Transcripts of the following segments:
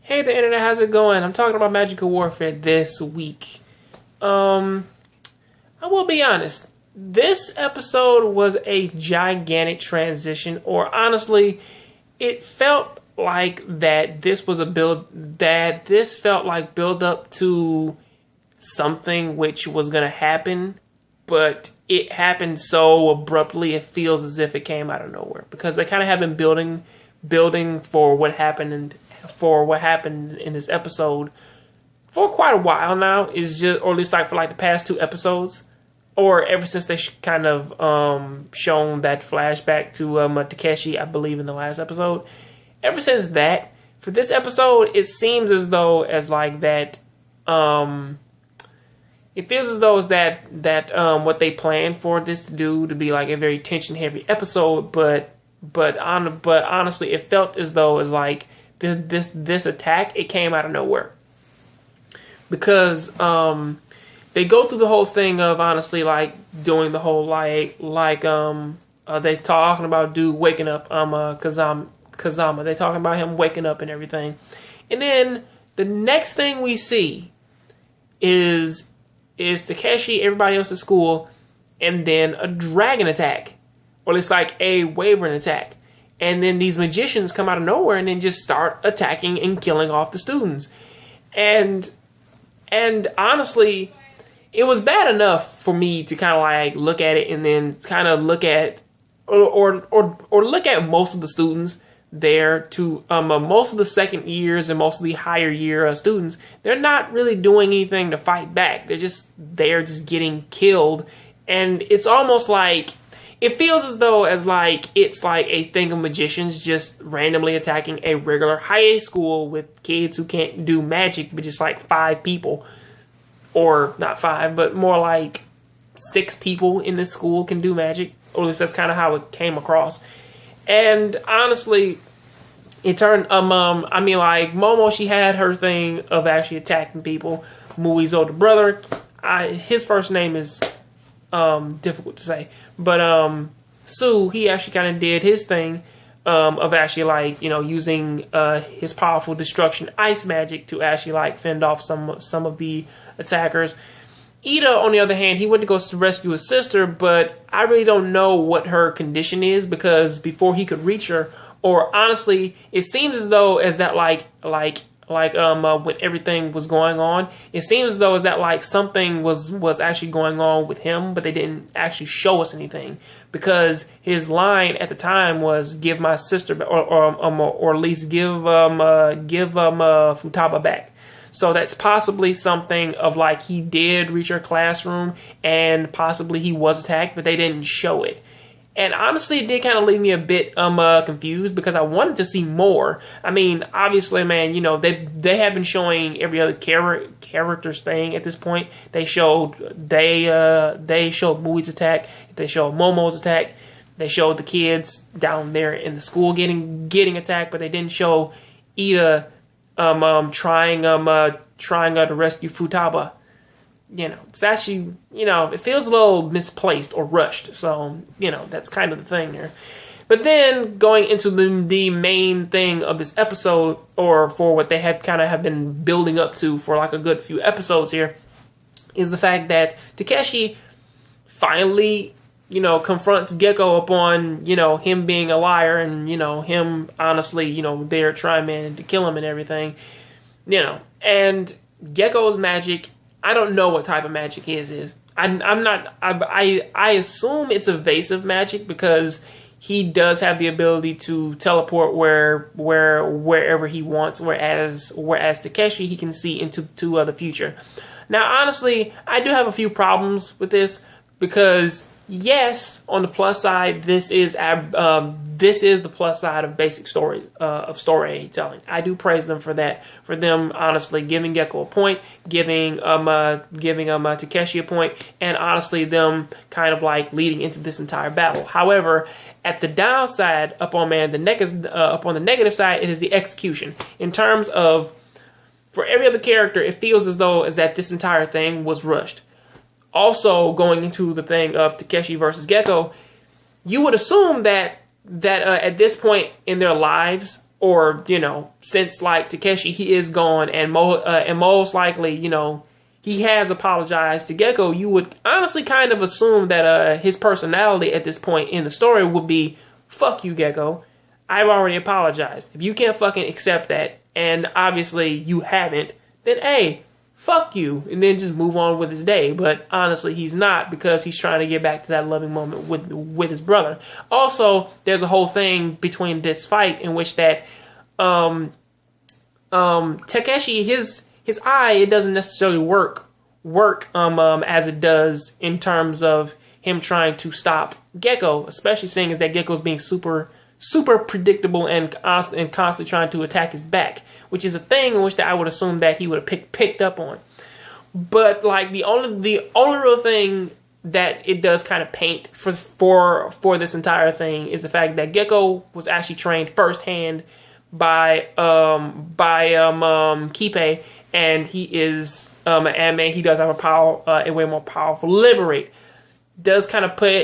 Hey the internet, how's it going? I'm talking about Magical Warfare this week. I will be honest. This episode was a gigantic transition, or honestly, it felt like that this was a this felt like build up to something which was going to happen, but it happened so abruptly it feels as if it came out of nowhere, because they kind of have been building for what happened in this episode for quite a while now. Is just, or at least like for like the past two episodes, or ever since they kind of shown that flashback to Takeshi, I believe, in the last episode. Ever since that, for this episode, it seems as though as like that. It feels as though it's that what they planned for this to do, to be like a very tension heavy episode, but honestly, it felt as though it's like this attack, it came out of nowhere, because they go through the whole thing of honestly like doing the whole they talking about dude waking up, Kazama, they talking about him waking up and everything, and then the next thing we see is Takeshi, everybody else at school, and then a dragon attack, or it's like a wavering attack. And then these magicians come out of nowhere and then just start attacking and killing off the students. And honestly, it was bad enough for me to kind of like look at it and then kind of look at or look at most of the students there, to most of the second years and most of the higher year students. They're not really doing anything to fight back. They're just getting killed, and it's almost like it feels as though as like it's like a thing of magicians just randomly attacking a regular high school with kids who can't do magic, but just like 5 people, or not 5, but more like 6 people in this school can do magic, or at least that's kind of how it came across. And honestly, it turned I mean, like Momo, she had her thing of actually attacking people. Mui's older brother, his first name is difficult to say, but Sue, he actually kind of did his thing of actually like, you know, using his powerful destruction ice magic to actually like fend off some of the attackers. Ida, on the other hand, he went to go rescue his sister, but I really don't know what her condition is, because before he could reach her, or honestly, it seems as though as that when everything was going on, it seems as though as that like something was actually going on with him, but they didn't actually show us anything, because his line at the time was "Give my sister," or at least give Futaba back. So that's possibly something of like he did reach her classroom and possibly he was attacked, but they didn't show it. And honestly, it did kind of leave me a bit confused, because I wanted to see more. I mean, obviously, man, you know, they have been showing every other character's thing at this point. They showed Mui's attack, they showed Momo's attack, they showed the kids down there in the school getting attacked, but they didn't show Ida trying to rescue Futaba. You know, it's actually, you know, it feels a little misplaced or rushed. So, you know, that's kind of the thing there. But then going into the main thing of this episode, or for what they have been building up to for like a good few episodes here, is the fact that Takeshi finally, you know, confronts Gecko upon, you know, him being a liar, and, you know, him honestly, you know, they're trying, man, to kill him and everything, you know. And Gecko's magic, I don't know what type of magic his is. I assume it's evasive magic, because he does have the ability to teleport wherever he wants, whereas Takeshi, he can see into the future. Now, honestly, I do have a few problems with this, because yes, on the plus side, this is the plus side of basic storytelling. I do praise them for that. For them, honestly, giving Gecko a point, giving Takeshi a point, and honestly, them kind of like leading into this entire battle. However, at the downside, upon the negative side, it is the execution. In terms of, for every other character, it feels as though this entire thing was rushed. Also, going into the thing of Takeshi versus Gecko, you would assume that at this point in their lives, or, you know, since like Takeshi, he is gone, and most likely, you know, he has apologized to Gecko, you would honestly kind of assume that his personality at this point in the story would be, fuck you, Gecko. I've already apologized. If you can't fucking accept that, and obviously you haven't, then hey, fuck you, and then just move on with his day. But honestly, he's not, because he's trying to get back to that loving moment with his brother. Also, there's a whole thing between this fight in which that Takeshi, his eye, it doesn't necessarily work as it does in terms of him trying to stop Gecko, especially seeing as that Gecko's being super predictable and constantly trying to attack his back, which is a thing in which that I would assume that he would have picked up on. But like the only real thing that it does kind of paint for this entire thing is the fact that Gecko was actually trained firsthand by Kipe, and he is and man, he does have a way more powerful Liberate. Does kind of put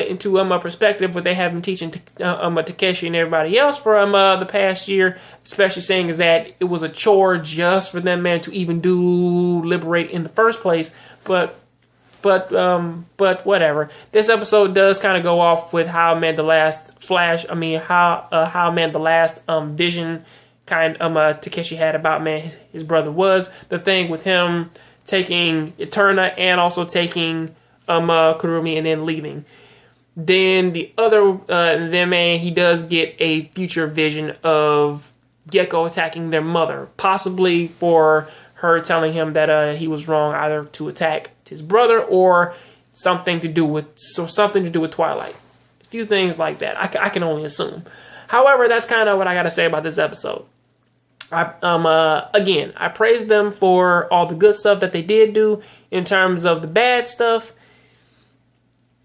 into a perspective what they have been teaching Takeshi and everybody else for the past year, especially saying is that it was a chore just for them, man, to even do Liberate in the first place. But whatever. This episode does kind of go off with how, man, the last flash. I mean, how man, the last vision kind Takeshi had about, man, his brother was the thing with him taking Eterna and also taking Kurumi and then leaving. Then the other, then man, he does get a future vision of Gecko attacking their mother, possibly for her telling him that he was wrong either to attack his brother or something to do with Twilight. A few things like that. I can only assume. However, that's kind of what I got to say about this episode. Again, I praise them for all the good stuff that they did do. In terms of the bad stuff,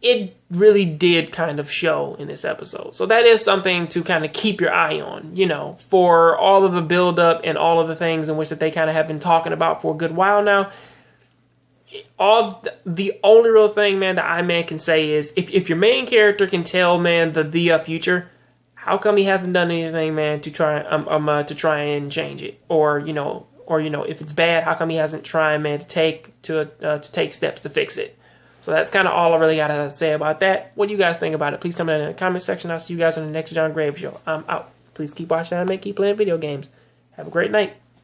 it really did kind of show in this episode. So that is something to kind of keep your eye on, you know, for all of the build-up and all of the things in which that they kind of have been talking about for a good while now. The only real thing, man, that I, man, can say is if your main character can tell, man, the future, how come he hasn't done anything, man, to try and change it? Or you know, if it's bad, how come he hasn't tried, man, to take steps to fix it? So that's kind of all I really got to say about that. What do you guys think about it? Please tell me that in the comment section. I'll see you guys on the next John Graves show. I'm out. Please keep watching anime, keep playing video games. Have a great night.